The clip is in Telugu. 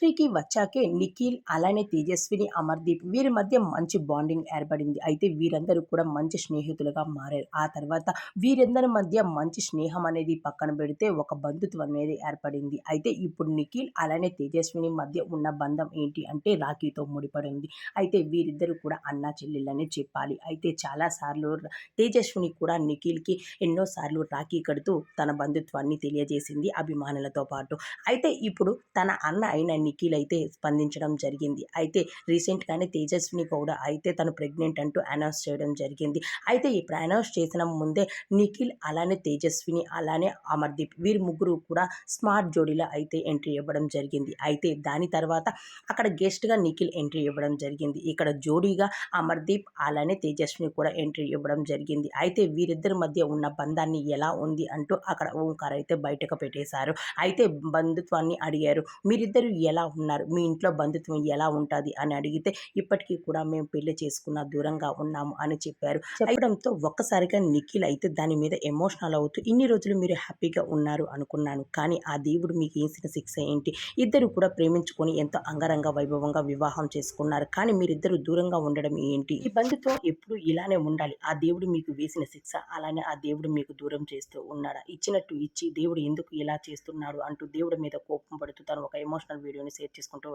ఇండస్ట్రీకి వచ్చాకే నిఖిల్ అలానే తేజస్విని, అమర్దీప్ వీరి మధ్య మంచి బాండింగ్ ఏర్పడింది. అయితే వీరందరూ కూడా మంచి స్నేహితులుగా మారారు. ఆ తర్వాత వీరందరి మధ్య మంచి స్నేహం అనేది పక్కన పెడితే ఒక బంధుత్వం అనేది ఏర్పడింది. అయితే ఇప్పుడు నిఖిల్ అలానే తేజస్విని మధ్య ఉన్న బంధం ఏంటి అంటే రాఖీతో ముడిపడి ఉంది. అయితే వీరిద్దరూ కూడా అన్నా చెల్లెళ్ళనే చెప్పాలి. అయితే చాలా సార్లు తేజస్విని కూడా నిఖిల్‌కి ఎన్నో సార్లు రాఖీ కడుతూ తన బంధుత్వాన్ని తెలియజేసింది అభిమానులతో పాటు. అయితే ఇప్పుడు తన అన్న అయిన నిఖిల్ అయితే స్పందించడం జరిగింది. అయితే రీసెంట్‌గానే తేజస్విని కూడా అయితే తను ప్రెగ్నెంట్ అంటూ అనౌన్స్ చేయడం జరిగింది. అయితే ఇప్పుడు అనౌన్స్ చేసిన ముందే నిఖిల్ అలానే తేజస్విని అలానే అమర్దీప్ వీరు ముగ్గురు కూడా స్మార్ట్ జోడీలో అయితే ఎంట్రీ ఇవ్వడం జరిగింది. అయితే దాని తర్వాత అక్కడ గెస్ట్‌గా నిఖిల్ ఎంట్రీ ఇవ్వడం జరిగింది. ఇక్కడ జోడీగా అమర్దీప్ అలానే తేజస్విని కూడా ఎంట్రీ ఇవ్వడం జరిగింది. అయితే వీరిద్దరి మధ్య ఉన్న బంధాన్ని ఎలా ఉంది అంటూ అక్కడ ఓంకార్ అయితే బయటకు పెట్టేశారు. అయితే బంధుత్వాన్ని అడిగారు. మీరిద్దరు ఎలా ఉన్నారు? మీ ఇంట్లో బంధుత్వం ఎలా ఉంటది అని అడిగితే, ఇప్పటికి కూడా మేము పెళ్లి చేసుకున్న దూరంగా ఉన్నాము అని చెప్పారు. చెప్పడంతో ఒక్కసారిగా నిఖిల్ అయితే దాని మీద ఎమోషనల్ అవుతూ ఇన్ని రోజులు మీరు హ్యాపీగా ఉన్నారు అనుకున్నాను. కానీ ఆ దేవుడు మీకు ఏసిన శిక్ష ఏంటి? ఇద్దరు కూడా ప్రేమించుకొని ఎంతో అంగరంగ వైభవంగా వివాహం చేసుకున్నారు. కానీ మీరిద్దరు దూరంగా ఉండడం ఏంటి? ఈ బంధుత్వం ఎప్పుడు ఇలానే ఉండాలి. ఆ దేవుడు మీకు వేసిన శిక్ష అలానే ఆ దేవుడు మీకు దూరం చేస్తూ ఉన్నాడా? ఇచ్చినట్టు ఇచ్చి దేవుడు ఎందుకు ఇలా చేస్తున్నాడు అంటూ దేవుడి మీద కోపం పడుతూ తను ఒక ఎమోషనల్ వీడియోని షేర్ చేసుకుంటూ